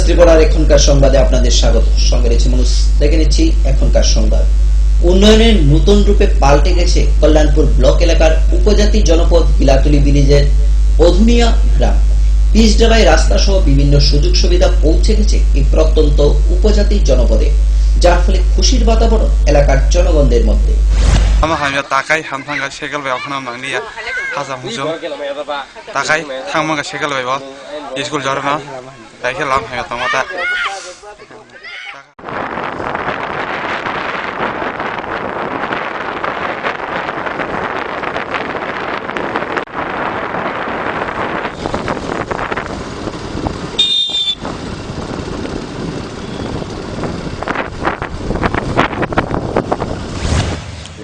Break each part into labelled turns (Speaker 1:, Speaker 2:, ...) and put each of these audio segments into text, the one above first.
Speaker 1: ত্রিপুরার এখনকার সংবাদে আপনাদের স্বাগত। সঙ্গে রয়েছে মানুষ। দেখে নিচ্ছি এখনকার সংবাদ। উন্নয়নের নতুন রূপে পাল্টে গেছে কল্যাণপুর ব্লক এলাকার উপজাতি জনপদ গিলাতুলি ভিলেজের অধুনিয়া গ্রাম। পিচ ঢালাই রাস্তা সহ বিভিন্ন সুযোগ সুবিধা পৌঁছে গেছে এই প্রত্যন্ত উপজাতি জনপদে, যার ফলে খুশির বাতাবরণ এলাকার জনগণদের মধ্যে।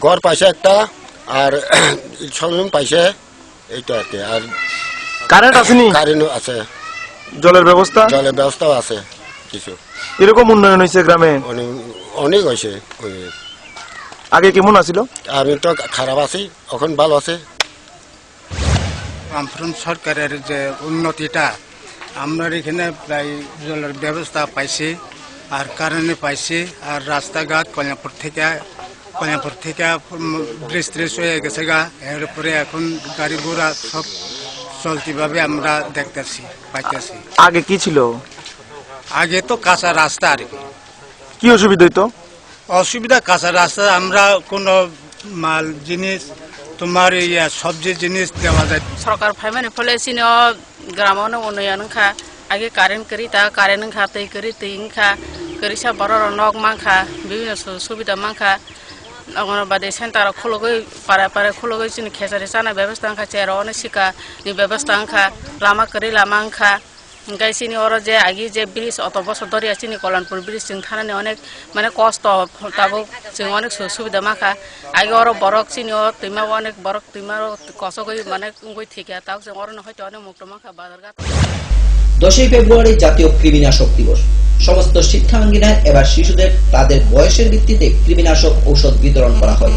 Speaker 2: ঘর পাইছে একটা আর শোরুম পাইছে এইটা আর কি। আর
Speaker 3: কারেন্ট আসেনি?
Speaker 2: কারেন্ট আছে,
Speaker 3: জলের ব্যবস্থাও
Speaker 2: আছে কিছু।
Speaker 3: এরকম উন্নয়ন হয়েছে গ্রামে?
Speaker 2: অনেক হয়েছে।
Speaker 3: আগে কেমন আছিল?
Speaker 2: আমি তো খারাপ আছি, এখন ভালো আছে।
Speaker 4: আমফ্রন সরকারের যে উন্নতিটা, আমরা এখানে প্রায় জলের ব্যবস্থা পাইছি, আর কারেন্ট পাইছি, আর রাস্তাঘাট কল্যাণপুর থেকে ব্রিজ ট্রিজ হয়ে গেছে গা। এরপরে এখন গাড়ি ঘোড়া সব চলতিভাবে আমরা দেখতেছি, পাইতেছি।
Speaker 3: আগে কি ছিল?
Speaker 4: আগে তো কাঁচা রাস্তা। আর
Speaker 3: কি অসুবিধা হইতো?
Speaker 4: অসুবিধা কাঁচা রাস্তা, আমরা কোনো মাল জিনিস তোমার সবজি জিনিস দেওয়া যায়।
Speaker 5: সরকার ফাইমানে ফলে সিনে গ্রামে উন্নয়ন খা আগে কারেন্ট করি তা কারেন্ট খা তৈ করি তৈ খা করি সব বড় নখ মাংখা বিভিন্ন সুবিধা মাংখা বাদে সেন্টার খোলগৈ পাড়ায় খোলগৈ চিনি খেসারি চানা ব্যবস্থা খা চেয়ার অনেক শিকা নি ব্যবস্থা খা লামা করি লামা খা গাই চিনি ওর যে আগে যে ব্রিজ অত বছর ধরে চিনি কল্যাণপুর ব্রিজ চিনি থানানি অনেক মানে কষ্ট তাবো চিনি অনেক সুবিধা মাখা আগে ওর বরক চিনি ও তুইমাও অনেক বরক তুইমারও কষ্ট করে মানে গই থেকে তাও ওর হয়তো অনেক মুক্ত মাখা বাজারঘাট।
Speaker 1: 10ই ফেব্রুয়ারি জাতীয় কৃমিনাশক দিবস। সমস্ত শিক্ষাঙ্গিনায় এবার শিশুদের তাদের বয়সের ভিত্তিতে কৃমিনাশক ঔষধ বিতরণ করা হয়।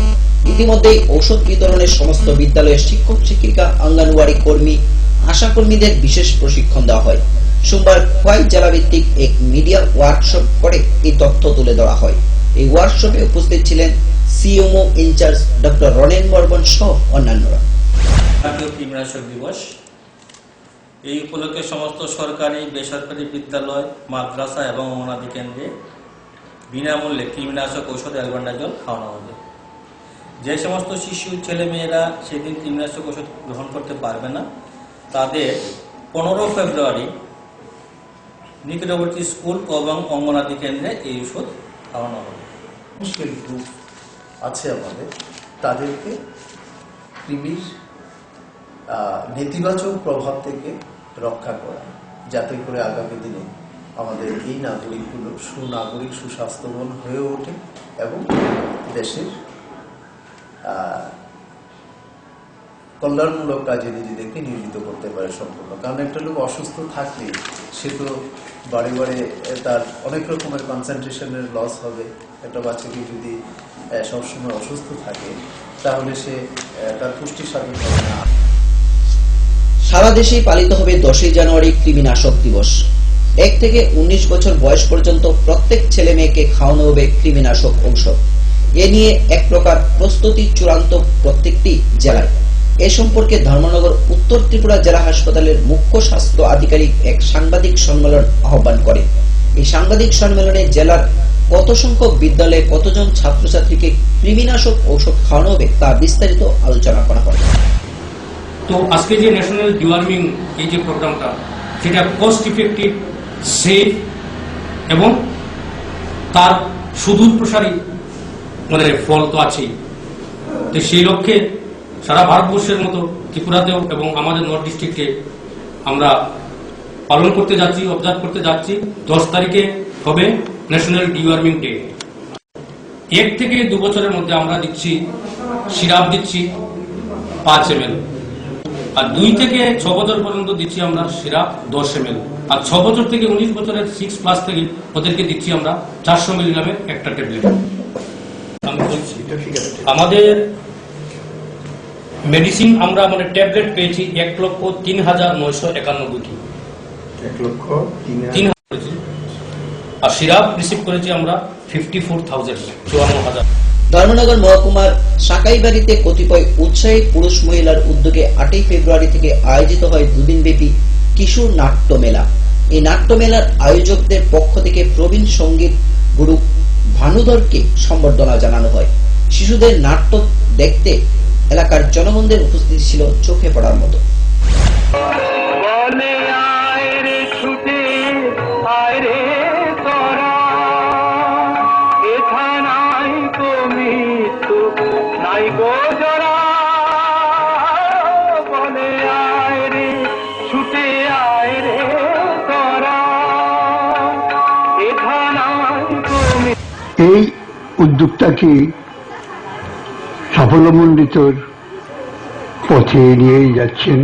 Speaker 1: ইতিমধ্যেই ঔষধ বিতরণের সমস্ত বিদ্যালয়ের শিক্ষক শিক্ষিকা, অঙ্গনওয়াড়ি কর্মী, আশা কর্মীদের বিশেষ প্রশিক্ষণ দেওয়া হয়। সোমবার খোয়াই জেলা ভিত্তিক এক মিডিয়া ওয়ার্কশপ করে এই তথ্য তুলে ধরা হয়। এই ওয়ার্কশপে উপস্থিত ছিলেন CMO in charge doctor Ranen Barman সহ অন্যান্যরা।
Speaker 6: জাতীয় কৃমিনাশক দিবস এই উপলক্ষে সমস্ত সরকারি বেসরকারি বিদ্যালয়, মাদ্রাসা এবং অঙ্গনাদি কেন্দ্রে বিনামূল্যে কৃমিনাশক ঔষধ অ্যালবেন্ডাজল খাওয়ানো হবে। যে সমস্ত শিশু ছেলে মেয়েরা সেদিন কৃমিনাশক ওষুধ গ্রহণ করতে পারবে না, তাদের 15 ফেব্রুয়ারি নিকটবর্তী স্কুল এবং অঙ্গনাদি কেন্দ্রে এই ওষুধ খাওয়ানো হবে।
Speaker 7: মুশকিল গ্রুপ আছে আমাদের, তাদেরকে কৃমির নেতিবাচক প্রভাব থেকে রক্ষা করা, যাতে করে আগামী দিনে আমাদের এই নাগরিকগুলো সুনাগরিক, সুস্বাস্থ্যবান হয়ে ওঠে এবং দেশের কল্যাণমূলক কাজে নিজেদেরকে নিয়োজিত করতে পারে সম্পূর্ণ। কারণ একটা লোক অসুস্থ থাকলে সে তো বাড়ি বাড়ি তার অনেক রকমের কনসেন্ট্রেশনের লস হবে। একটা বাচ্চাকে যদি সবসময় অসুস্থ থাকে তাহলে সে তার পুষ্টি সাধন হবে না।
Speaker 1: সারা দেশেই পালিত হবে 10ই জানুয়ারি কৃমিনাশক দিবস। 1 থেকে 19 বছর বয়স পর্যন্ত প্রত্যেক ছেলে মেয়েকে খাওয়ানো হবে কৃমিনাশক ঔষধ। এ নিয়ে এক প্রকার প্রস্তুতি চূড়ান্ত প্রত্যেকটি জেলায়। এ সম্পর্কে ধর্মনগর উত্তর ত্রিপুরা জেলা হাসপাতালের মুখ্য স্বাস্থ্য আধিকারিক এক সাংবাদিক সম্মেলন আহ্বান করেন। এই সাংবাদিক সম্মেলনে জেলার কত সংখ্যক বিদ্যালয়ে কতজন ছাত্রছাত্রীকে কৃমিনাশক ঔষধ খাওয়ানো হবে তা বিস্তারিত আলোচনা করা হয়।
Speaker 8: তো আজকে যে ন্যাশনাল ডিওয়ার্মিং এই যে প্রোগ্রামটা, সেটা কস্ট ইফেক্টিভ, সেফ এবং তার সুদূর প্রসারী আমাদের ফল তো আছেই। তো সেই লক্ষ্যে সারা ভারতবর্ষের মতো ত্রিপুরাতেও এবং আমাদের নর্থ ডিস্ট্রিক্টে আমরা পালন করতে যাচ্ছি, অবজার্ভ করতে যাচ্ছি। 10 তারিখে হবে ন্যাশনাল ডিওয়ার্মিং ডে। 1 থেকে 2 বছরের মধ্যে আমরা দিচ্ছি সিরাপ, দিচ্ছি 5 ml, আর 2 থেকে 6 বছর পর্যন্ত দিচ্ছি আমরা সিরাপ 10 ml, আর 6 বছর থেকে 19 বছরের 6+ থেকে ওদেরকে দিচ্ছি আমরা 400 মিলিগ্রামের একটা ট্যাবলেট। আমাদের মেডিসিন আমরা মানে ট্যাবলেট পেয়েছি 1,03,991টি।
Speaker 7: 1,03,000
Speaker 8: আর সিরাপ রিসিভ করেছি আমরা 54,000, 54,000।
Speaker 1: ধর্মনগর মহকুমার সাকাইবাড়িতে কতিপয় উৎসাহী পুরুষ মহিলার উদ্যোগে 8ই ফেব্রুয়ারি থেকে আয়োজিত হয় দুদিনব্যাপী কিশোর নাট্য মেলা। এই নাট্য মেলার আয়োজকদের পক্ষ থেকে প্রবীণ সঙ্গীত গুরু ভানুধরকে সম্বর্ধনা জানানো হয়। শিশুদের নাট্য দেখতে এলাকার জনগণদের উপস্থিতি ছিল চোখে পড়ার মতো।
Speaker 9: এই উদ্যোগটাকে সাফল্যমণ্ডিতর পথে নিয়েই যাচ্ছেন।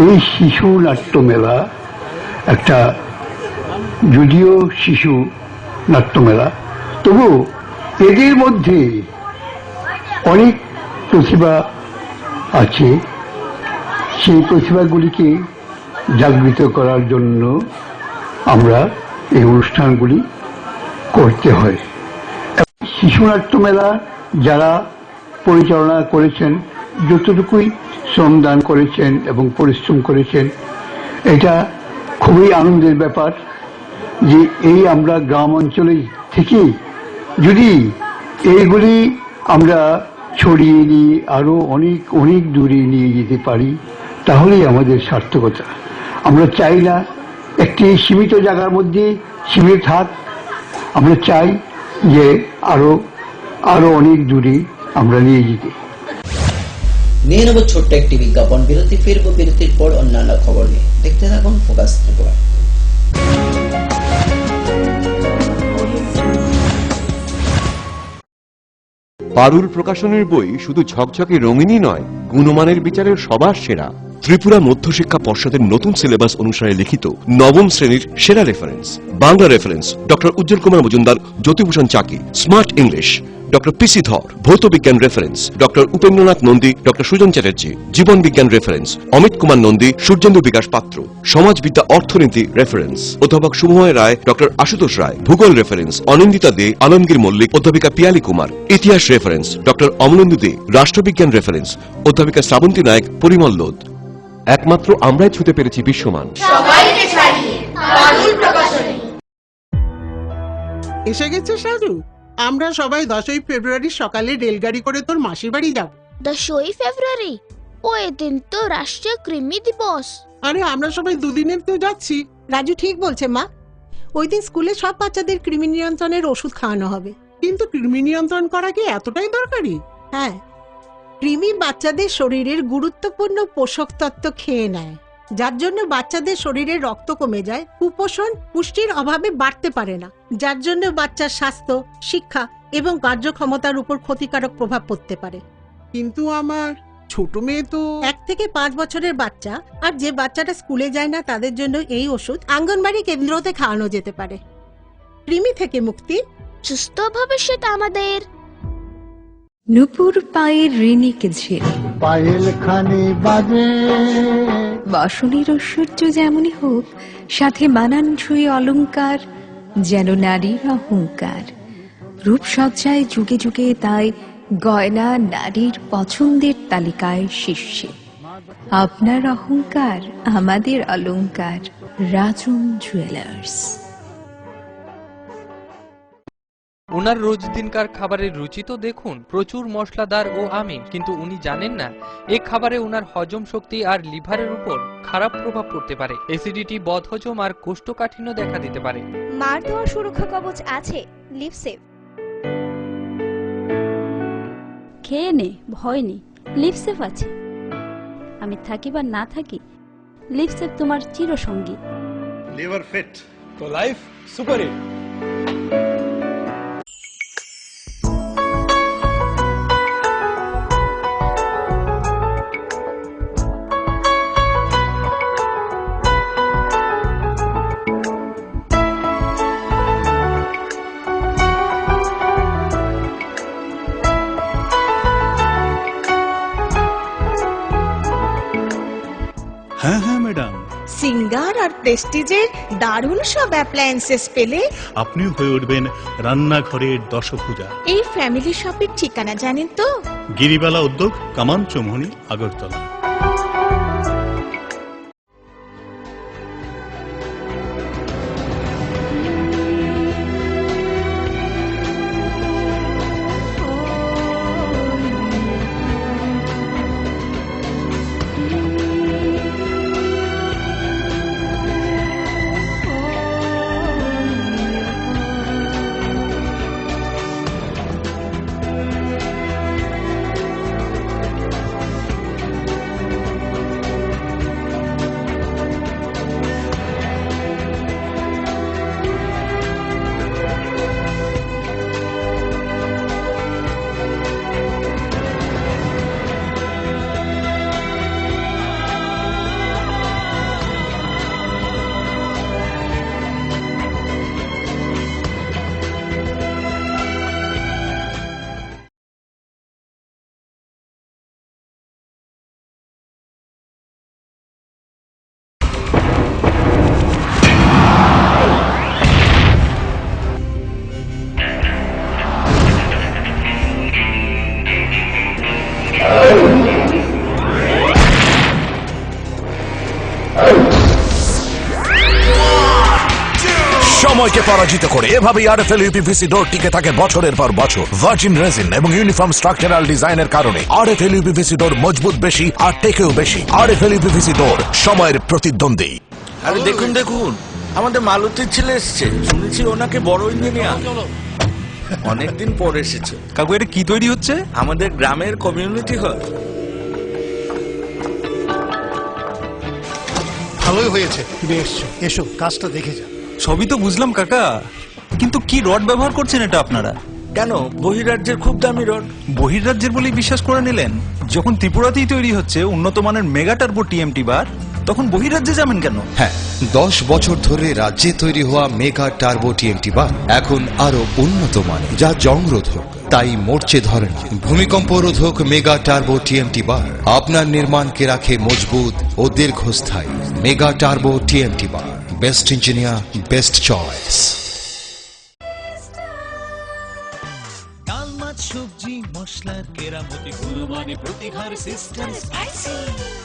Speaker 9: এই শিশু নাট্য মেলা একটা, যদিও শিশু নাট্য মেলা, তবু এদের মধ্যে অনেক প্রতিভা আছে। সেই প্রতিভাগুলিকে জাগৃত করার জন্য আমরা এই অনুষ্ঠানগুলি করতে হয়। শিশু নাট্য মেলা যারা পরিচালনা করেছেন, যতটুকুই শ্রমদান করেছেন এবং পরিশ্রম করেছেন, এটা খুবই আনন্দের ব্যাপার যে এই আমরা গ্রাম অঞ্চলে থেকে যদি এইগুলি আমরা ছড়িয়ে নিয়ে আরো অনেক অনেক দূরে নিয়ে যেতে পারি, তাহলেই আমাদের সার্থকতা। আমরা চাই না একটি সীমিত জায়গার মধ্যে সীমিত থাক, আমরা চাই যে আরো অনেক দূরে আমরা নিয়ে যেতে।
Speaker 1: নিয়ে নেব ছোট্ট একটি বিজ্ঞাপন বিরতি, ফিরবো বিরতির পর অন্যান্য খবর নিয়ে। দেখতে থাকুন ফোকাস ত্রিপুরা।
Speaker 10: পারুল প্রকাশনের বই শুধু ঝকঝকে রঙিনই নয়, গুণমানের বিচারের সবার সেরা। ত্রিপুরা মধ্যশিক্ষা পর্ষদের নতুন সিলেবাস অনুসারে লিখিত নবম শ্রেণীর সেরা reference. Bangla reference doctor Ujjwal Kumar Majumdar, Jyotibhushan Chaki. Smart English doctor PC Dhar. ভৌত বিজ্ঞান reference doctor Upendranath Nandi, doctor Sujan Chatterjee. জীবন বিজ্ঞান রেফারেন্স অমিত কুমার নন্দী, সূর্যেন্দু বিকাশ পাত্র। সমাজবিদ্যা অর্থনীতি রেফারেন্স অধ্যাপক শুভময় রায়, ডক্টর আশুতোষ রায়। ভূগোল রেফারেন্স অনিন্দিতা দে, আলমগীর মল্লিক, অধ্যাপিকা পিয়ালি কুমার। ইতিহাস রেফারেন্স ডক্টর অমলেন্দু দে। রাষ্ট্রবিজ্ঞান রেফারেন্স অধ্যাপিকা শ্রাবন্তী নায়ক, পরিমল লোধ। একমাত্র আমরাই ছুতে পেরেছি বিশ্বমান।
Speaker 11: এসে গেছে সাজু, আমরা সবাই 10ই ফেব্রুয়ারি সকালে রেলগাড়ি করে তোর মাসির বাড়ি যাব।
Speaker 12: 10ই ফেব্রুয়ারি? ওই দিন তো রাষ্ট্রীয় কৃমি দিবস।
Speaker 11: আরে আমরা সবাই দুদিনের তো যাচ্ছি।
Speaker 13: রাজু ঠিক বলছে মা, ওই দিন স্কুলে সব বাচ্চাদের কৃমি নিয়ন্ত্রণের ওষুধ খাওয়ানো হবে।
Speaker 11: কিন্তু কৃমি নিয়ন্ত্রণ করা কি এতটাই দরকারি?
Speaker 13: হ্যাঁ, কৃমি বাচ্চাদের শরীরের গুরুত্বপূর্ণ পোষক তত্ত্ব খেয়ে নেয়, যার জন্য বাচ্চাদের শরীরে রক্ত কমে যায়, কুপোষণ পুষ্টির অভাবে বাড়তে পারে না, যার জন্য বাচ্চার স্বাস্থ্য, শিক্ষা এবং কার্যক্ষমতার উপর ক্ষতিকারক প্রভাব পড়তে পারে।
Speaker 11: কিন্তু আমার ছোট মেয়ে তো
Speaker 13: 1 থেকে 5 বছরের বাচ্চা আর যে বাচ্চাটা স্কুলে যায় না তাদের জন্য এই ওষুধ আঙ্গনবাড়ি কেন্দ্রতে খাওয়ানো যেতে পারে। কৃমি থেকে মুক্তি,
Speaker 12: সুস্থ ভবিষ্যৎ আমাদের।
Speaker 14: নুপুর পায়ের ঋণিকে ঝিল,
Speaker 9: পায়েল খানে বাজে
Speaker 14: বাসনের ঐশ্বর্য যেমনই হোক, সাথে মানানসই অলংকার, যেন নারীর অহংকার। রূপসজ্জায় যুগে যুগে তাই গয়না নারীর পছন্দের তালিকায় শীর্ষে। আপনার অহংকার আমাদের অলংকার। রাজন জুয়েলার্স।
Speaker 15: ওনার রোজ দিনকার খাবারের রুচি তো দেখুন, প্রচুর মশলাদার ও আমিষ, কিন্তু উনি জানেন না এই খাবারে ওনার হজম শক্তি আর লিভারের উপর খারাপ প্রভাব পড়তে পারে। অ্যাসিডিটি, বদহজম আর কোষ্ঠকাঠিন্য দেখা দিতে পারে।
Speaker 12: মার দেওয়া সুরক্ষা কবচ আছে লিভসেভ।
Speaker 16: খেয়ে নে, ভয় নেই, লিভসেভ আছে। আমি থাকি বা না থাকি, লিভসেভ তোমার চিরসঙ্গী।
Speaker 17: লিভার ফিট তো লাইফ সুপার হিট।
Speaker 13: সিঙ্গারা
Speaker 18: আর প্রেস্টিজের দারুণ সব অ্যাপ্লায়েন্সেস পেলে
Speaker 17: আপনিও হয়ে উঠবেন রান্নাঘরের দশভুজা।
Speaker 18: এই ফ্যামিলি শপের ঠিকানা জানেন তো?
Speaker 17: গিরিবালা উদ্যোগ, কামান চৌমুহনী, আগরতলা।
Speaker 19: সময়কে পরাজিত করে এভাবেই আরএফএল ইউপিভিসি ডোর টিকে থাকে বছরের পর বছর। ভার্জিন রেজিন এবং ইউনিফর্ম স্ট্রাকচারাল ডিজাইনের কারণে আরএফএল ইউপিভিসি ডোর মজবুত বেশি আর টেকেও বেশি। আরএফএল ইউপিভিসি ডোর, সময়ের প্রতিদ্বন্দ্বী।
Speaker 20: আরে দেখুন দেখুন, আমাদের মালতীর ছেলে এসছে, শুনেছি ওনাকে বড় ইঞ্জিনিয়ার। অনেকদিন পর এসেছে।
Speaker 21: কাকু এটা কি তৈরি হচ্ছে?
Speaker 20: আমাদের গ্রামের কমিউনিটি হল।
Speaker 22: ভালোই হয়েছে তুমি এসছো, এসো কাজটা দেখে যা।
Speaker 21: সবই তো বুঝলাম কাকা, কিন্তু কি রড ব্যবহার করছেন এটা আপনারা?
Speaker 20: কেন, বহিরাজ্যের খুব দামি রড।
Speaker 21: বহিরাজ্যের বলেই বিশ্বাস করে নিলেন? যখন ত্রিপুরাতেই তৈরি হচ্ছে উন্নত মানের মেগা টার্বো টিএমটি বার, তখন বহিরাজ্যে যাবেন কেন?
Speaker 23: হ্যাঁ, 10 বছর ধরে রাজ্যে তৈরি হওয়া মেগা টার্বো টিএমটি বার এখন আরো উন্নত মানের, যা জং রোধক, তাই মরচে ধরে না। ভূমিকম্প রোধক মেগা টার্বো টিএমটি বার আপনার নির্মাণকে রাখে মজবুত ও দীর্ঘস্থায়ী। মেগা টার্বো টিএমটি বার, বেস্ট ইঞ্জিনিয়ার, বেস্ট চয়েস।
Speaker 24: ডাল মাছ সবজি মশলার কেরামতি গুণমানে প্রতিঘর সিস্টেম স্পাইসি।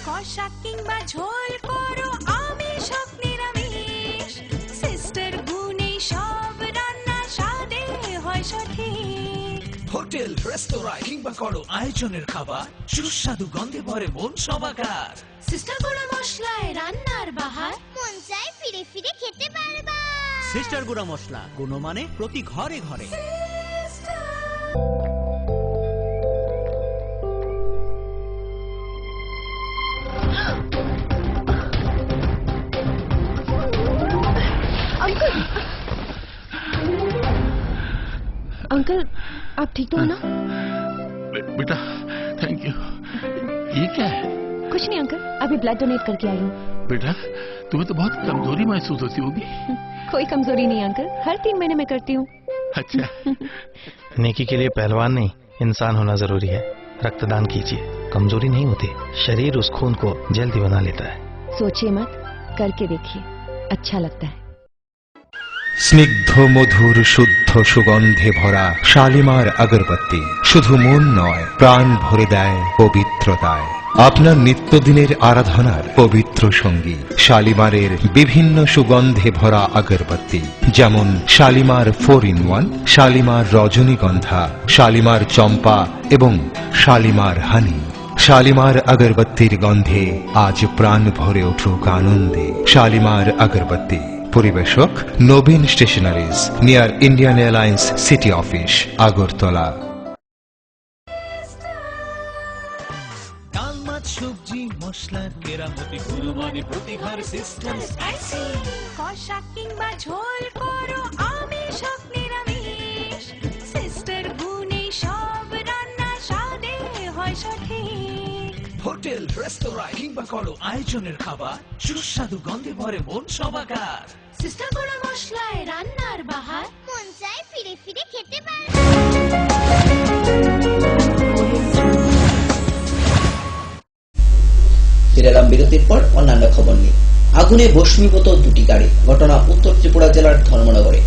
Speaker 25: কষা কিংবা ঝোল করো আমিষ হোক নিরামিষ, সিস্টার গুণে সব রান্না স্বাদে হয় সঠিক।
Speaker 24: হোটেল রেস্তোরাঁ কিংবা করো আয়োজনের খাবার, সুস্বাদু গন্ধে ভরে মন সবাকার।
Speaker 25: সিস্টার গুঁড়ো মশলায় রান্নার বাহার, মন চায় ফিরে ফিরে খেতে পারবা।
Speaker 24: সিস্টার গুঁড়া মশলা, গুণমানে প্রতি ঘরে ঘরে।
Speaker 26: अंकल आप ठीक तो हो ना?
Speaker 27: बेटा थैंक यू। ये क्या है?
Speaker 26: कुछ नहीं अंकल, अभी ब्लड डोनेट करके आई हूँ।
Speaker 27: बेटा तुम्हें तो बहुत कमजोरी महसूस होती होगी।
Speaker 26: कोई कमजोरी नहीं अंकल, हर 3 महीने में करती हूँ।
Speaker 27: अच्छा।
Speaker 28: नेकी के लिए पहलवान नहीं, इंसान होना जरूरी है। रक्तदान कीजिए, कमजोरी नहीं होती, शरीर उस खून को जल्दी बना लेता है।
Speaker 26: सोचिए मत, करके देखिए, अच्छा लगता है।
Speaker 23: স্নিগ্ধ মধুর শুদ্ধ সুগন্ধে ভরা শালিমার আগরবাতি শুধু মন নয়, প্রাণ ভরে দেয় পবিত্রতায়। আপনার নিত্যদিনের আরাধনার পবিত্র সঙ্গী শালিমারের বিভিন্ন সুগন্ধে ভরা আগরবাতি, যেমন শালিমার 4-in-1, শালিমার রজনীগন্ধা, শালিমার চম্পা এবং শালিমার হানি। শালিমার আগরবাতির গন্ধে আজ প্রাণ ভরে উঠুক আনন্দে। শালিমার আগরবাতি। পরিবেশক Nabin stationeries, near Indian Airlines city office, Agartala.
Speaker 24: ডাল মাছ সবজি মশলার কেরামতি গুণমানে প্রতিঘর সিস্টেম স্পাইসি।
Speaker 25: কষা কিংবা ঝোল করো আমিষ হোক নিরামিষ, সিস্টার গুণে সব রান্না স্বাদে হয় সঠিক।
Speaker 24: হোটেল রেস্তোরাঁ কিংবা করো আয়োজনের খাবার, সুস্বাদু গন্ধে ভরে মন সবাকার।
Speaker 25: সিস্টার গুঁড়ো মশলায় রান্নার বাহার, মন চায় ফিরে ফিরে খেতে পারবা।
Speaker 1: ফিরে এলাম বিরতির পর অন্যান্য খবর নিয়ে। আগুনে ভস্মীভূত দুটি গাড়ি। ঘটনা উত্তর ত্রিপুরা জেলার ধর্মনগরে।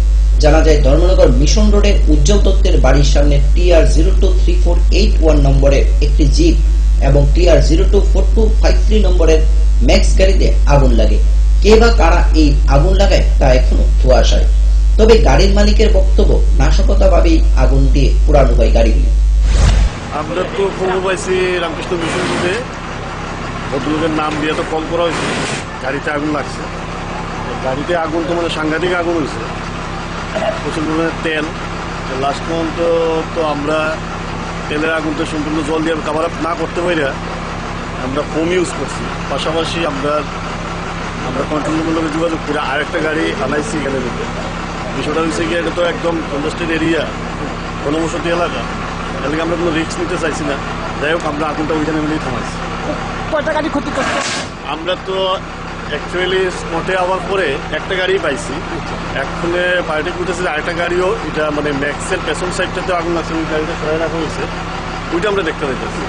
Speaker 1: জানা যায় ধর্মনগর মিশন রোডের উজ্জ্বল দত্তের বাড়ির সামনে TR023481 নম্বরের একটি জিপ এবং TR024253 নম্বরের ম্যাক্স গাড়িতে আগুন লাগে। কে বা কারা এই আগুন লাগায় তা এখনো ধোঁয়াশায়। তবে গাড়ির মালিকের বক্তব্য, নাশকতাভাবেই আগুন দিয়ে পোড়ানো হয় গাড়িগুলি।
Speaker 2: আমরা তো খবর পাইছি রামকৃষ্ণ মিশন রোডে ভদ্রলোকের নাম দিয়ে তো কল করা হয়েছে, গাড়িতে আগুন লাগছে। গাড়িতে আগুন তো মানে সাংঘাতিক আগুন হয়েছে, প্রচুর পরিমাণে তেল। লাস্ট পর্যন্ত তো আমরা তেলের আগুন তো সম্পূর্ণ জল দিয়ে কাভার আপ না করতে পারি, আমরা ফোম ইউজ করছি। পাশাপাশি আমরা কন্ট্রোল রুমের যোগাযোগ করে আরেকটা গাড়ি আনাইছি এখানে দিতে। বিষয়টা হয়েছে কি, এটা তো একদম কন্ডাস্টেড এরিয়া, ঘনবসতি এলাকা, এলাকা আমরা কোনো রিস্ক নিতে চাইছি না। যাই হোক, আমরা আগুনটা ওইখানে মিলেই থামাইছি।
Speaker 3: কয়টা গাড়ি ক্ষতিগ্রস্ত?
Speaker 2: আমরা তো অ্যাকচুয়ালি স্পটে আওয়ার পরে একটা গাড়ি পাইছি। এখনে পার্টি করতেছে আরেকটা গাড়িও, এটা মানে ম্যাক্সের পেছন সাইডটাতে আগুন লাগছে, ওই গাড়িটা সরাই রাখা হয়েছে, ওইটা আমরা দেখতে পাইতেছি।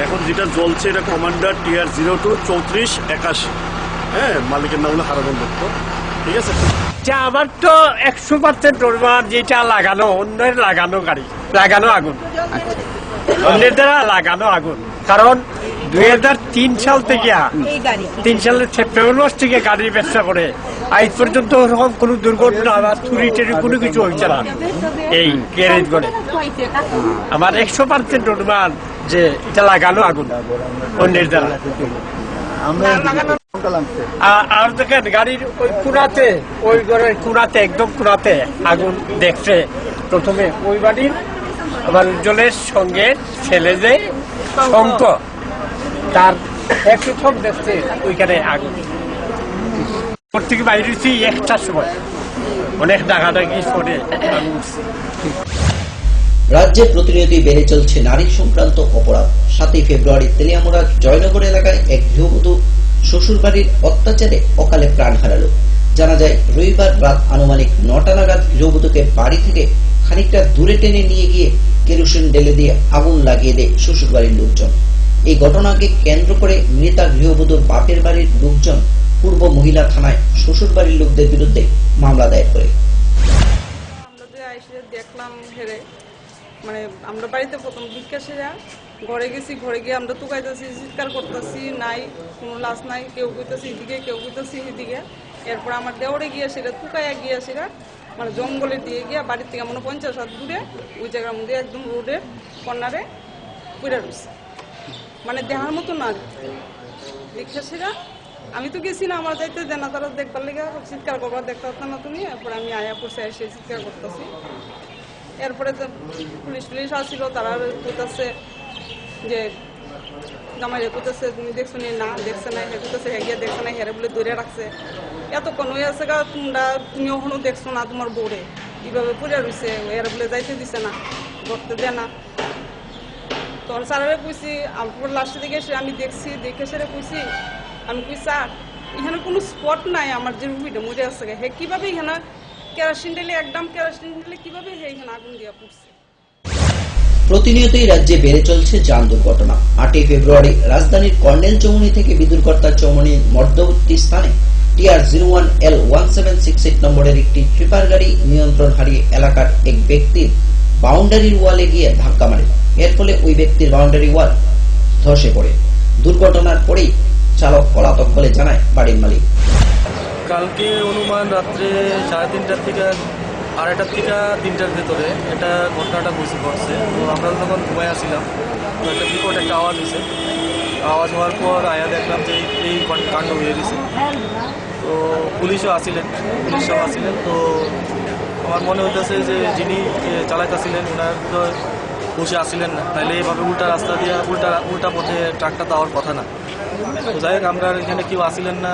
Speaker 2: এখন যেটা জ্বলছে এটা কমান্ডার TR023481। হ্যাঁ, মালিকের নাম হলো হারাধন দত্ত। ঠিক আছে,
Speaker 3: আমার তো 100% ডরবার যেটা লাগানো, অন্যের লাগানো গাড়ি, লাগানো আগুন, অন্যের দ্বারা লাগানো আগুন। কারণ 2003 সাল থেকে 3 সালের সেপ্টেম্বর মাস থেকে গাড়ির ব্যবসা করে আজ পর্যন্ত ওরকম কোনো দুর্ঘটনা বা চুরি টেরি কোনো কিছু হয়েছে না এই গ্যারেজ করে। আমার 100% অনুমান যে এটা লাগানো আগুন, অন্যের দ্বারা। আর দেখেন গাড়ির ওই কুড়াতে, ওই ঘরের কুড়াতে, একদম কুড়াতে আগুন দেখছে প্রথমে। ওই বাড়ির আমার উজ্জ্বলের সঙ্গে ছেলে যে শঙ্ক, তার একটু সব দেখছে ওইখানে আগুন। থেকে বাইরে হচ্ছি 1টার সময়, অনেক ডাকাডাকি করে আগুন।
Speaker 1: রাজ্যে প্রতিনিয়তই বেড়ে চলছে নারী সংক্রান্ত অপরাধ। 7ই ফেব্রুয়ারি তেলিয়ামুড়া জয়নগর এলাকায় এক গৃহবধূ শ্বশুরবাড়ির অত্যাচারে অকালে প্রাণ হারালো। জানা যায় রবিবার রাত আনুমানিক 9টা নাগাদ গৃহবধূকে বাড়ি থেকে খানিকটা দূরে টেনে নিয়ে গিয়ে কেরোসিন ঢেলে দিয়ে আগুন লাগিয়ে দেয় শ্বশুরবাড়ির লোকজন। এই ঘটনাকে কেন্দ্র করে মৃতা গৃহবধূর বাপের বাড়ির লোকজন পূর্ব মহিলা থানায় শ্বশুরবাড়ির লোকদের বিরুদ্ধে মামলা দায়ের করে।
Speaker 4: দেখলাম হেরে, মানে আমরা বাড়িতে প্রথম বিকাশেরা ঘরে গেছি, ঘরে গিয়ে আমরা তুকাইতেছি, চিৎকার করতেছি, নাই কোনো লাশ নাই, কেউ কইতেছি এদিকে, কেউ কইতেছি এদিকে। এরপর আমার দেওরে গিয়ে সেটা তুকাইয়া গিয়া সেটা মানে জঙ্গলে দিয়ে গিয়া বাড়ির থেকে মনে 50 হাত দূরে ওই জায়গার মধ্যে একদম রোডের কর্নারে পুরা রয়েছে, মানে দেখার মতো না। বিকাশেরা আমি তো গেছি না, আমার যাইতে দেনা তারা দেখবার লেগে চিৎকার করবার দেখতে পারতাম না তুমি। এরপরে আমি আয়া পড়ছে, এসে চিৎকার করতেছি। এরপরে তো পুলিশ আসছিল, তারা কইতেছে যে জামাইরে কইতেছে তুমি দেখছো নি, না দেখছে না, হে কইতেছে হে গিয়ে দেখছে না, হেরে বলে ধরে রাখছে। এতক্ষণ হয়ে আছে গা, তুমি ওখানেও দেখছো না তোমার বউরে এইভাবে পুড়ে রয়েছে, এর বলে যাইতে দিছে না, করতে দেয় না। তখন স্যারেরা কইছি, আমার লাস্টের দিকে এসে আমি দেখছি, দেখে সেরে কইছি, আমি কই স্যার এখানে কোনো স্পট নাই, আমার যে রুগীটা মরে আছে হে কিভাবে এখানে কেরোসিন ঢেলে, একদম কেরোসিন ঢেলে কিভাবে হে এখানে আগুন দিয়া পড়ছে।
Speaker 1: প্রতিনিয়তই রাজ্যে বেড়ে চলছে যান দুর্ঘটনা। 8ই ফেব্রুয়ারি রাজধানীর কর্নেল চৌমুহনী থেকে বিদুরকর্তা চৌমুহনীর মধ্যবর্তী স্থানে TR01L1768 নম্বরের একটি ট্রিপার গাড়ি নিয়ন্ত্রণ হারিয়ে এলাকার এক ব্যক্তির বাউন্ডারির ওয়ালে গিয়ে ধাক্কা মারে। এর ফলে ওই ব্যক্তির বাউন্ডারি ওয়াল ধসে পড়ে। দুর্ঘটনার পরেই চালক পলাতক বলে জানায় বাড়ির মালিক।
Speaker 5: কালকে অনুমান রাত্রে 3:30 থেকে 2:30 থেকে 3টার ভেতরে এটা ঘটনাটা ঘটছে। তো আমরা যখন ঘুমাই আসছিলাম, তো একটা বিকট একটা আওয়াজ হয়েছে। আওয়াজ হওয়ার পর আয়া দেখলাম যে এই কাণ্ড হয়ে গেছে। তো পুলিশও আসছিলেন, তো আমার মনে হইতেছে যে যিনি চালাইতেছিলেন ওনার তো বসে আসছিলেন না, তাইলে এইভাবে উল্টা রাস্তা দিয়ে উল্টা পথে ট্রাকটা দেওয়ার কথা না। তো যাই হোক, আমরা এখানে কেউ আসছিলেন না,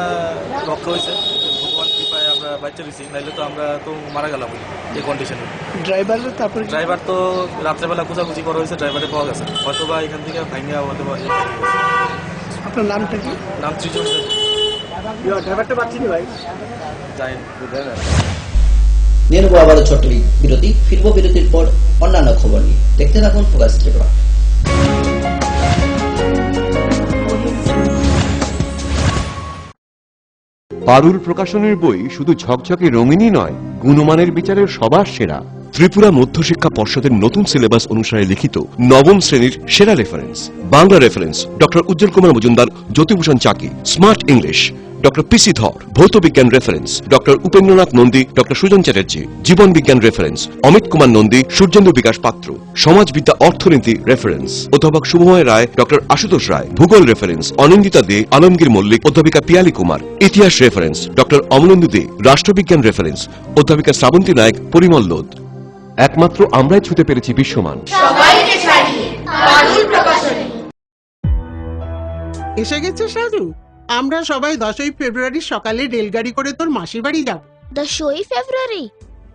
Speaker 5: রক্ষা হয়েছে, ভগবান কৃপায় আমরা বাচ্চা দিচ্ছি, নাইলে তো আমরা তো মারা গেলাম এই কন্ডিশনে। ড্রাইভার তো রাত্রেবেলা খোঁজাখুঁজি করা হয়েছে, ড্রাইভারে পাওয়া গেছে, হয়তো বা এখান থেকে ভাঙিয়া হতে পারে।
Speaker 3: আপনার নামটা কি?
Speaker 5: নাম ত্রিজন।
Speaker 3: ড্রাইভারটা পাচ্ছি ভাই,
Speaker 5: যাই
Speaker 1: নিয়ে নেবো আবারও ছোট্ট বিরতি। ফিরবো বিরতির পর অন্যান্য খবর নিয়ে। দেখতে থাকুন ফোকাস ত্রিপুরা।
Speaker 6: পারুল প্রকাশনের বই শুধু ঝকঝকে রঙিনই নয়, গুণমানের বিচারের সবার সেরা। ত্রিপুরা মধ্যশিক্ষা পর্ষদের নতুন সিলেবাস অনুসারে লিখিত নবম শ্রেণীর সেরা reference. Bangla reference doctor Ujjwal Kumar Majumdar, Jyotibhushan Chaki. Smart English doctor PC Dhar. ভৌত বিজ্ঞান reference doctor Upendranath Nandi, doctor Sujan Chatterjee. জীবন বিজ্ঞান রেফারেন্স অমিত কুমার নন্দী, সূর্যেন্দু বিকাশ পাত্র। সমাজবিদ্যা অর্থনীতি রেফারেন্স অধ্যাপক শুভময় রায়, ডক্টর আশুতোষ রায়। ভূগোল রেফারেন্স অনিন্দিতা দে, আলমগীর মল্লিক, অধ্যাপিকা পিয়ালি কুমার। ইতিহাস রেফারেন্স ডক্টর অমলেন্দু দে। রাষ্ট্রবিজ্ঞান রেফারেন্স অধ্যাপিকা শ্রাবন্তী নায়ক, পরিমল লোধ। একমাত্র আমরাই ছুতে পেরেছি বিশ্বমান।
Speaker 7: এসে গেছে সাজু। আমরা সবাই 10ই ফেব্রুয়ারি সকালে রেলগাড়ি করে তোর মাসির বাড়ি যাব।
Speaker 12: 10ই ফেব্রুয়ারি?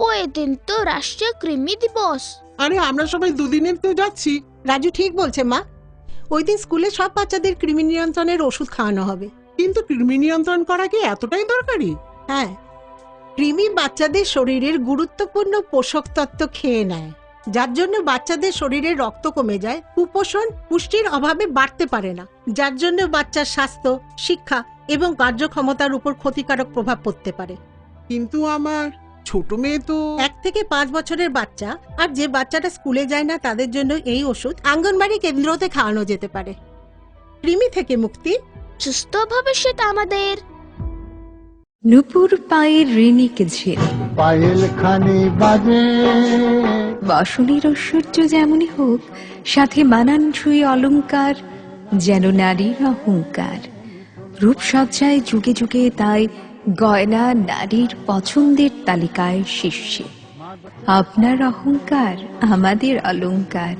Speaker 12: ওই দিন তো রাষ্ট্রীয় কৃমি দিবস।
Speaker 7: আরে আমরা সবাই দুদিনের তো যাচ্ছি।
Speaker 13: রাজু ঠিক বলছে মা, ওই দিন স্কুলে সব বাচ্চাদের কৃমি নিয়ন্ত্রণের ওষুধ খাওয়ানো হবে।
Speaker 7: কিন্তু কৃমি নিয়ন্ত্রণ করা কি এতটাই দরকারি?
Speaker 13: হ্যাঁ, কৃমি বাচ্চাদের শরীরের গুরুত্বপূর্ণ পোষক তত্ত্ব খেয়ে নেয়, যার জন্য বাচ্চাদের শরীরে রক্ত কমে যায়, কুপোষণ পুষ্টির অভাবে বাড়তে পারে না, যার জন্য বাচ্চার স্বাস্থ্য, শিক্ষা এবং কার্যক্ষমতার উপর ক্ষতিকারক প্রভাব পড়তে পারে।
Speaker 7: কিন্তু আমার ছোট মেয়ে তো
Speaker 13: 1 থেকে 5 বছরের বাচ্চা আর যে বাচ্চাটা স্কুলে যায় না তাদের জন্য এই ওষুধ আঙ্গনবাড়ি কেন্দ্রতে খাওয়ানো যেতে পারে। কৃমি থেকে মুক্তি,
Speaker 12: সুস্থ ভবিষ্যৎ আমাদের।
Speaker 8: নুপুর পায়ের ঋণিকে ঝিল,
Speaker 22: পায়েল খানি বাজে।
Speaker 8: বাসনের ঐশ্বর্য যেমনই হোক, সাথে মানানসই অলংকার, যেন নারীর অহংকার। রূপসজ্জায় যুগে যুগে তাই গয়না নারীর পছন্দের তালিকায় শীর্ষে। আপনার অহংকার আমাদের অলংকার।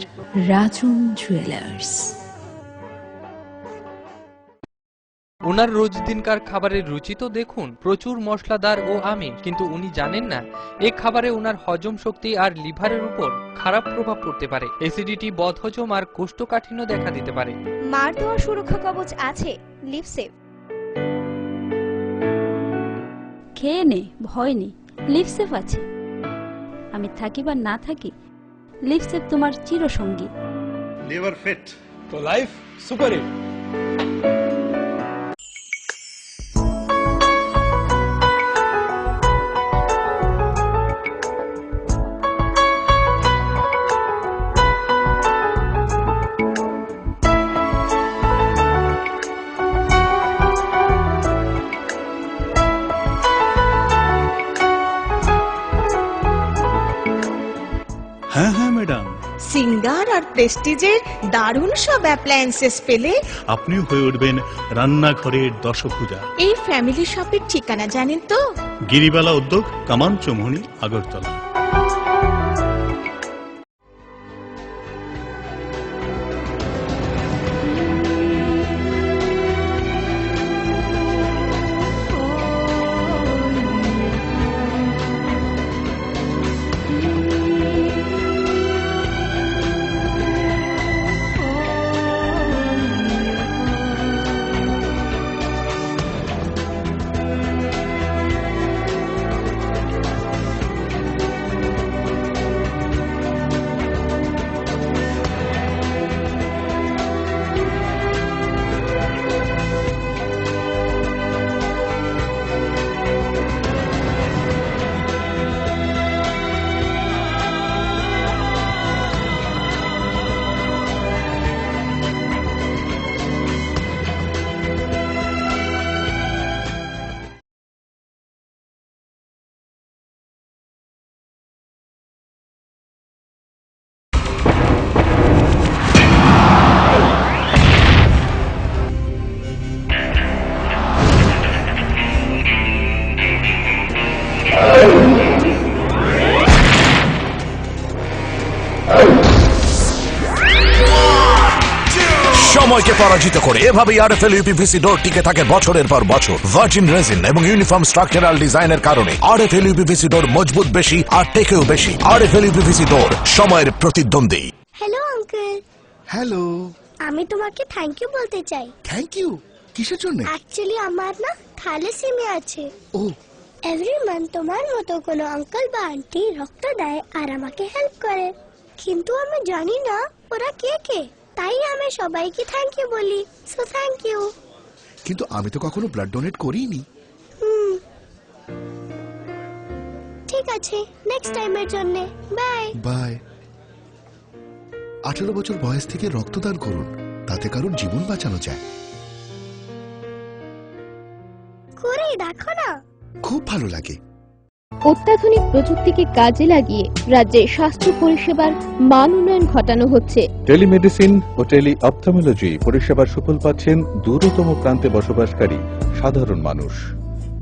Speaker 8: রাজন জুয়েলার্স।
Speaker 9: ওনার রোজ দিনকার খাবারের রুচি তো দেখুন, প্রচুর মশলাদার ও আমিষ, কিন্তু উনি জানেন না এই খাবারে ওনার হজম শক্তি আর লিভারের উপর খারাপ প্রভাব পড়তে পারে। অ্যাসিডিটি, বদহজম আর কোষ্ঠকাঠিন্য দেখা দিতে পারে।
Speaker 10: মার দেওয়া সুরক্ষা কবচ আছে লিভসেভ।
Speaker 16: খেয়ে নে, ভয় নেই, লিভসেভ আছে। আমি থাকি বা না থাকি, লিভসেভ তোমার চিরসঙ্গী।
Speaker 17: लिवर फिट तो लाइफ सुपर हिट।
Speaker 22: হ্যাঁ হ্যাঁ ম্যাডাম,
Speaker 18: সিঙ্গার আর প্রেস্টিজের দারুণ সব অ্যাপ্লায়েন্সেস পেলে
Speaker 22: আপনিও হয়ে উঠবেন রান্নাঘরের দশভুজা।
Speaker 18: এই ফ্যামিলি শপের ঠিকানা জানেন তো?
Speaker 22: গিরিবালা উদ্যোগ, কামান চৌমুহনী, আগরতলা।
Speaker 19: সময়কে পরাজিত করে এভাবেই আরএফএল ইউপিভিসি ডোর টিকে থাকে বছরের পর বছর। ভার্জিন রেজিন এবং ইউনিফর্ম স্ট্রাকচারাল ডিজাইনের কারণে আরএফএল ইউপিভিসি ডোর মজবুত বেশি আর টেকেও বেশি। আরএফএল ইউপিভিসি ডোর, সময়ের প্রতিদ্বন্দ্বী।
Speaker 25: Hello uncle.
Speaker 22: হ্যালো।
Speaker 25: আমি তোমাকে থ্যাংক ইউ বলতে চাই।
Speaker 22: থ্যাংক ইউ কিসের জন্য?
Speaker 25: অ্যাকচুয়ালি আমার না থ্যালাসেমিয়া আছে।
Speaker 22: ও,
Speaker 25: এভরি মান্থ তোমার মতো কোনো আঙ্কেল বা আন্টি রক্ত দেয় আর আমাকে হেল্প করে, কিন্তু আমি জানি না ওরা কে কে, তাই আমি সবাইকে থ্যাংক ইউ বলি। So thank you.
Speaker 22: কিন্তু আমি তো কখনো ব্লাড ডোনেট করিনি।
Speaker 25: আছে, নেক্সট টাইমের জন্য। Bye
Speaker 11: bye. 18 বছর বয়স থেকে রক্তদান করুন, তাতে কারোর জীবন বাঁচানো যায়।
Speaker 25: করে দেখো না,
Speaker 11: খুব ভালো লাগে।
Speaker 10: অত্যাধুনিক প্রযুক্তিকে কাজে লাগিয়ে রাজ্যে স্বাস্থ্য পরিষেবার মান উন্নয়ন ঘটানো হচ্ছে।
Speaker 23: টেলিমেডিসিন ও টেলি অপথলমোলজি পরিষেবার সুফল পাচ্ছেন দূরতম প্রান্তে বসবাসকারী সাধারণ মানুষ।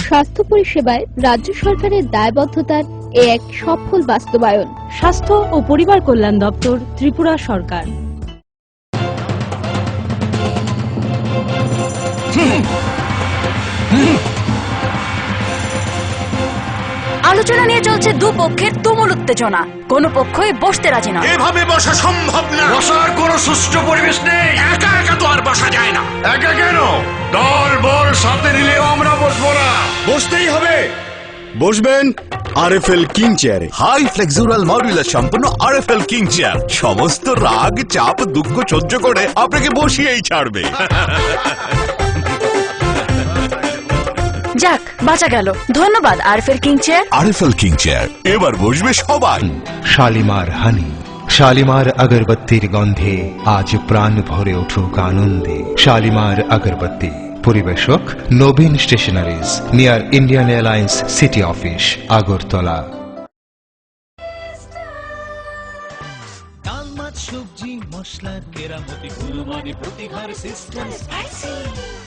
Speaker 10: স্বাস্থ্য পরিষেবায় রাজ্য সরকারের দায়বদ্ধতার এক সফল বাস্তবায়ন।
Speaker 16: স্বাস্থ্য ও পরিবার কল্যাণ দপ্তর, ত্রিপুরা সরকার।
Speaker 14: আলোচনা নিয়ে চলছে দুপক্ষের তুমুল উত্তেজনা, কোনো পক্ষই বসতে রাজি নয়।
Speaker 19: এভাবে বসা সম্ভব না, বসার কোনো সুষ্ঠু পরিবেশ নেই। একা একা তো আর বসা যায় না। একা কেন, দল বল সাথে নিলেও আমরা বসবো না।
Speaker 17: বসতেই হবে। বসবেন আরএফএল কিং চেয়ারে।
Speaker 19: হাই ফ্লেক্সুরাল মডুলার সম্পন্ন আরএফএল কিং চেয়ার সমস্ত রাগ চাপ দুঃখ সহ্য করে আপনাকে বসিয়েই ছাড়বে।
Speaker 14: যাক, বাঁচা গেল। ধন্যবাদ RFL king chair.
Speaker 19: RFL king chair, এবার বসবে সবাই।
Speaker 23: শালিমার হানি, শালিমার আগরবত্তির গন্ধে আজ প্রাণ ভরে উঠুক আনন্দে। শালিমার আগরবত্তি, পরিবেশক Nabin stationeries, near Indian Airlines city office, Agartala.
Speaker 24: ডাল মাছ সবজি মশলার কেরামতি গুণমানি প্রতিহার সিস্টেম।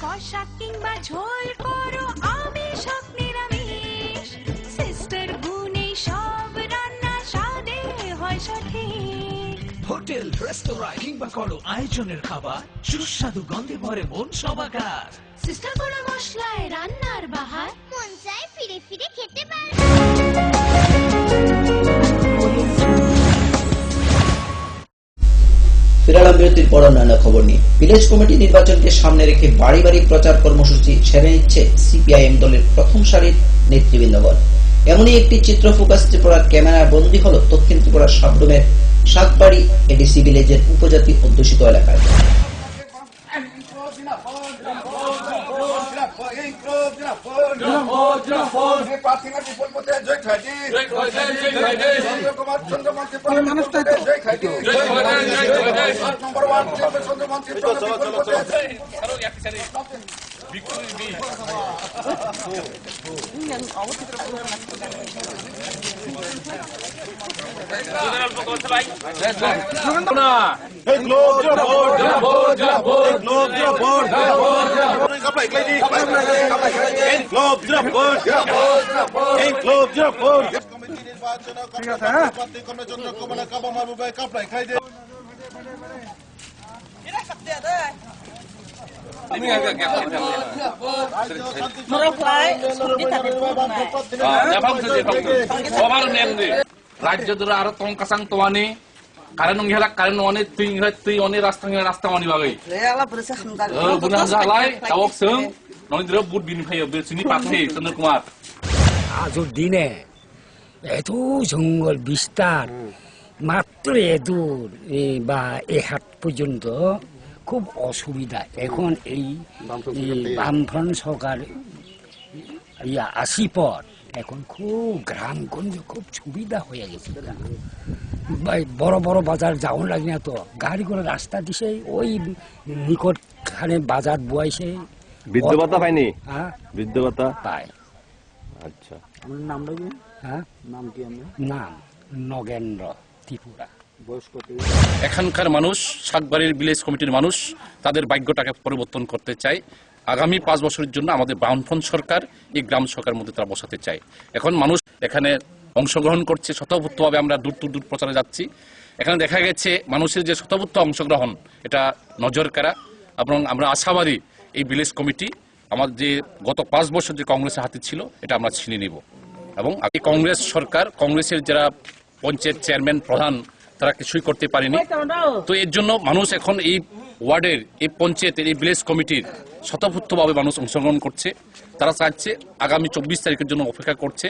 Speaker 14: কষা কিংবা ঝোল করো আমিষ হোক নিরামিষ, সিস্টার গুণে সব রান্না স্বাদে হয় সঠিক।
Speaker 24: হোটেল রেস্তোরাঁ কিংবা করো আয়োজনের খাবার, সুস্বাদু গন্ধে ভরে মন সবাকার।
Speaker 25: সিস্টার গুঁড়ো মশলায় রান্নার বাহার, মন চায় ফিরে ফিরে খেতে পারে।
Speaker 1: ফিরালাম বিরতির পর অন্যান্য খবর নিয়ে। ভিলেজ কমিটি নির্বাচনকে সামনে রেখে বাড়ি বাড়ি প্রচার কর্মসূচি সেরে নিচ্ছে সিপিআইএম দলের প্রথম সারির নেতৃবৃন্দগণ। এমনই একটি চিত্র ফোকাস ত্রিপুরার ক্যামেরায় বন্দী হল দক্ষিণ ত্রিপুরার সাবরুমের সাতবাড়ি এডিসি ভিলেজের উপজাতি অধ্যুষিত এলাকায়।
Speaker 15: রাজ্য ধরে আরো তংকাসাং তোয়ানি কারণ নংহেলা কারণ অনেক তুই অনেক রাস্তা মানি বাগৈ বুনাং জালাই তাওক সং নইদ্র বুট বিনিফাই বেসিনি পাথে চন্দ্র কুমার
Speaker 20: আজর দিনে এত জঙ্গল বিস্তার মাত্র এদূর বা এ হাট পর্যন্ত খুব অসুবিধা। এখন এই বামফ্রন্ট সরকার আসি পর এখন খুব গ্রামগঞ্জ খুব সুবিধা হয়ে গেছে। বড় বড় বাজার যাওয়ার লাগে না তো, গাড়ি করে রাস্তা দিছে, ওই নিকট খানে বাজার বয়াইছে।
Speaker 21: বৃদ্ধ ভাতা পায়নি?
Speaker 20: হ্যাঁ,
Speaker 21: বৃদ্ধ ভাতা
Speaker 20: পায়।
Speaker 21: আচ্ছা,
Speaker 20: নামটা কি? হ্যাঁ, নাম কি? নাম নগেন্দ্র, ত্রিপুরা।
Speaker 15: এখানকার মানুষ, সাতবাড়ির ভিলেজ কমিটির মানুষ তাদের ভাগ্যটাকে পরিবর্তন করতে চায়। আগামী 5 বছরের জন্য আমাদের বামফ্রন্ট সরকার এই গ্রাম সরকারের মধ্যে তারা বসাতে চায়। এখন মানুষ এখানে অংশগ্রহণ করছে স্বতঃস্ফূর্তভাবে। আমরা দূর প্রচারে যাচ্ছি, এখানে দেখা গেছে মানুষের যে স্বতঃস্ফূর্ত অংশগ্রহণ এটা নজর কাড়া, এবং আমরা আশাবাদী এই ভিলেজ কমিটি আমাদের যে গত 5 বছর যে কংগ্রেসের হাতে ছিল এটা আমরা ছিনিয়ে নিব। এবং এই কংগ্রেস সরকার, কংগ্রেসের যারা পঞ্চায়েত চেয়ারম্যান প্রধান তারা কিছুই করতে পারেনি। তো এর জন্য মানুষ এখন এই ওয়ার্ডের, এই পঞ্চায়েতের, এই ভিলেজ কমিটির স্বতঃস্ফূর্তভাবে মানুষ অংশগ্রহণ করছে। তারা চাচ্ছে আগামী 24 তারিখের জন্য অপেক্ষা করছে।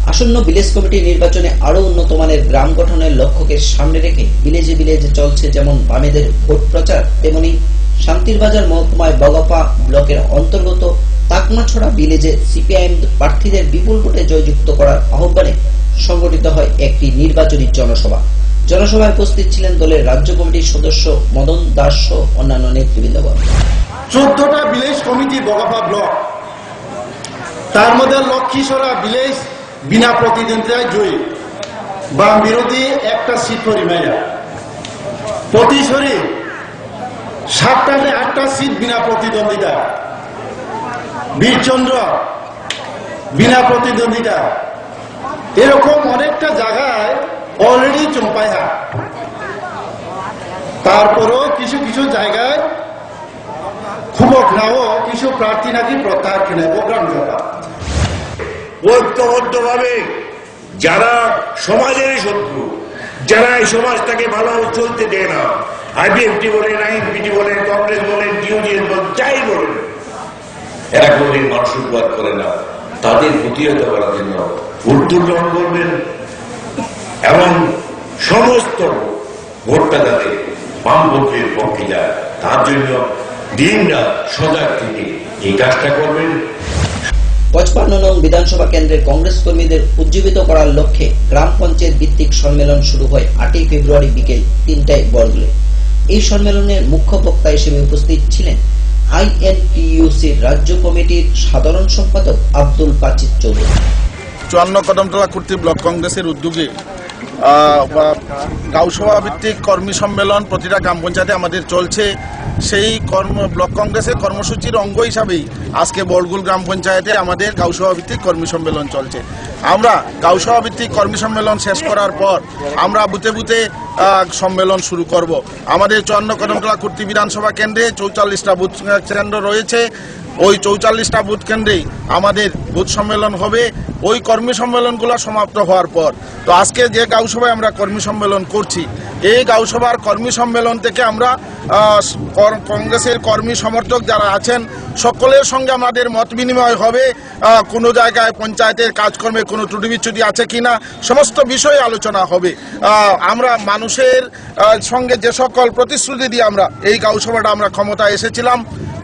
Speaker 1: আসন্ন ভিলেজ কমিটি নির্বাচনে আরো উন্নত মানের গ্রাম গঠনের লক্ষ্যকে সামনে রেখে ভিলেজে ভিলেজে চলছে যেমন বামেদের ভোট প্রচার, তেমনি শান্তিরবাজার মহকুমায় বগপা ব্লকের অন্তর্গত তাকমাছড়া ভিলেজে সিপিআইএম প্রার্থীদের বিপুল ভোটে জয়যুক্ত করার আহ্বানে সংগঠিত হয় একটি নির্বাচনী জনসভা। জনসভায় উপস্থিত ছিলেন দলের রাজ্য কমিটির সদস্য মদন দাস সহ অন্যান্য নেতৃবৃন্দগণ।
Speaker 2: 14টা ভিলেজ কমিটি বগপা ব্লক, তার মধ্যে লক্ষ্মীসরা ভিলেজ বিনা প্রতিদ্বন্দ্বিতায় জয়ী, বাম বিরোধী একটা সিট পরিমাইয়া, পতিশরী 7টা সিট বিনা প্রতিদ্বন্দ্বিতা, বীরচন্দ্র বিনা প্রতিদ্বন্দ্বিতা, এরকম অনেকটা জায়গায় অলরেডি চম্পাইহা। তারপরও কিছু কিছু জায়গায় খুব নাও কিছু প্রার্থী নাকি প্রত্যাহার কিনে প্রোগ্রাম করা
Speaker 3: ঐক্যবদ্ধভাবে যারা সমাজের শত্রু, যারা এই সমাজটাকে ভালো চলতে দেয় না, আইপিএফটি বলেন, আইএনপিটি বলেন, কংগ্রেস বলেন, ডিউজিএস বলেন, যাই বলেন, এরা কোনদিন মানুষবাদ করে না, তাদের প্রতিহত করার জন্য উদ্যোগ গ্রহণ করবেন এবং সমস্ত ভোটটা যাতে বামপন্থীর পক্ষে যায় তার জন্য দিন রাত সজাগ থেকে এই কাজটা করবেন।
Speaker 1: 55 নং বিধানসভা কেন্দ্রের কংগ্রেস কর্মীদের উজ্জীবিত করার লক্ষ্যে গ্রাম পঞ্চায়েত ভিত্তিক সম্মেলন শুরু হয় 8 ফেব্রুয়ারি বিকেল 3টায় বরগুলে। এই সম্মেলনের মুখ্য বক্তা হিসেবে উপস্থিত ছিলেন আইএনটিইউসির রাজ্য কমিটির সাধারণ সম্পাদক আব্দুল বাচিত চৌধুরী।
Speaker 2: 54 কদমতলা কুর্তি ব্লক কংগ্রেসের উদ্যোগে গাঁওসভা ভিত্তিক কর্মী সম্মেলন প্রতিটা গ্রাম পঞ্চায়েতে আমাদের চলছে। সেই ব্লক কংগ্রেসের কর্মসূচির অঙ্গ হিসাবেই আজকে বরগুল গ্রাম পঞ্চায়েতে আমাদের গাঁওসভা ভিত্তিক কর্মী সম্মেলন চলছে। আমরা গাঁওসভা ভিত্তিক কর্মী সম্মেলন শেষ করার পর আমরা বুথে বুথে সম্মেলন শুরু করব। আমাদের 54 কদমতলা কুর্তি বিধানসভা কেন্দ্রে 44টা বুথ কেন্দ্র রয়েছে। ওই 44টা বুথ কেন্দ্রেই আমাদের বুথ সম্মেলন হবে। ওই কর্মী সম্মেলনগুলো সমাপ্ত হওয়ার পর তো আজকে যে গাঁওসভায় আমরা কর্মী সম্মেলন করছি, এই গাঁওসভার কর্মী সম্মেলন থেকে আমরা কংগ্রেসের কর্মী সমর্থক যারা আছেন সকলের সঙ্গে আমাদের মত বিনিময় হবে। কোনো জায়গায় পঞ্চায়েতের কাজকর্মে কোনো ত্রুটি বিচ্যুতি আছে কিনা সমস্ত বিষয়ে আলোচনা হবে। আমরা মানুষের সঙ্গে যে সকল প্রতিশ্রুতি দিয়ে আমরা এই গাঁওসভাটা আমরা ক্ষমতায় এসেছিলাম,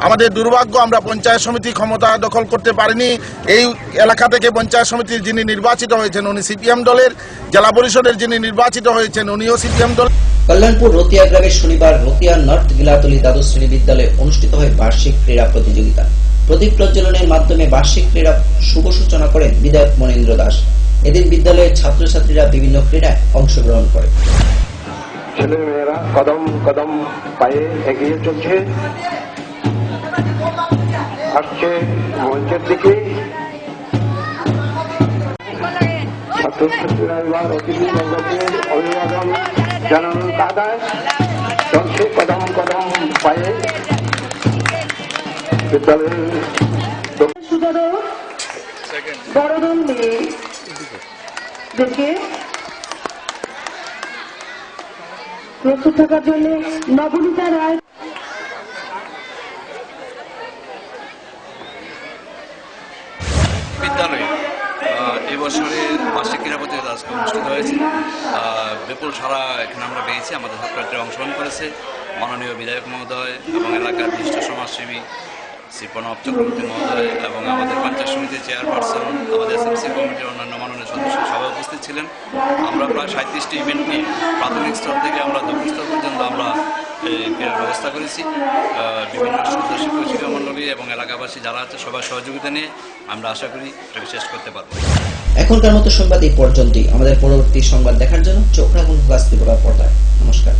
Speaker 2: আমাদের দুর্ভাগ্য আমরা পঞ্চায়েত সমিতি ক্ষমতা দখল করতে পারিনি। এই এলাকা থেকে পঞ্চায়েত সমিতির যিনি নির্বাচিত হয়েছেন উনি সিপিএম দলের, জেলা পরিষদের যিনি নির্বাচিত হয়েছেন উনিও সিপিএম দল।
Speaker 1: কল্যাণপুর রতিয়া গ্রামে শনিবার রতিয়া নর্থ গিলাতলি দ্বাদশ শ্রেণী বিদ্যালয়ে অনুষ্ঠিত হয় বার্ষিক ক্রীড়া প্রতিযোগিতা। প্রদীপ প্রজ্বলনের মাধ্যমে বার্ষিক ক্রীড়া শুভ সূচনা করেন বিধায়ক মনীন্দ্র দাস। এদিন বিদ্যালয়ের ছাত্রছাত্রীরা বিভিন্ন ক্রীড়ায় অংশগ্রহণ করে।
Speaker 4: ছেলেমেয়েরা কদম কদম পায়ে এগিয়ে চলছে, আসছে মঞ্চের দিকে। ছাত্রছাত্রীরা এবার অতিথি বর্গকে অভিবাদন জানানোর কাদায় চলছে কদম কদম পায়ে বিদ্যালয়ের
Speaker 5: বড়দল মেয়েদেরকে প্রস্তুত থাকার জন্য নবনীতা রায়।
Speaker 6: বিদ্যালয়ে এবছরের বার্ষিক ক্রীড়া প্রতিযোগিতা আজকে অনুষ্ঠিত হয়েছে। বিপুল সারা এখানে আমরা পেয়েছি, আমাদের ছাত্রছাত্রীরা অংশগ্রহণ করেছে। মাননীয় বিধায়ক মহোদয় এবং এলাকার বিশিষ্ট সমাজসেবী শ্রী প্রণব চক্রবর্তী মহোদয় এবং আমাদের পঞ্চায়েত সমিতির চেয়ারপারসন, আমাদের এসএমসি কমিটির অন্যান্য মাননীয় সদস্য সবাই উপস্থিত ছিলেন। আমরা প্রায় 37টি ইভেন্ট নিয়ে প্রাথমিক স্তর থেকে আমরা দক্ষিণ স্তর পর্যন্ত আমরা ক্রীড়ার ব্যবস্থা করেছি। বিভিন্ন শিক্ষক শিক্ষা মণ্ডলী এবং এলাকাবাসী যারা আছে সবার সহযোগিতা নিয়ে আমরা আশা করি এটাকে শেষ করতে পারবো।
Speaker 1: এখনকার মতো সংবাদ এই পর্যন্তই। আমাদের পরবর্তী সংবাদ দেখার জন্য চোখ রাখুন গাছ ত্রিপুরা পর্দায়। নমস্কার।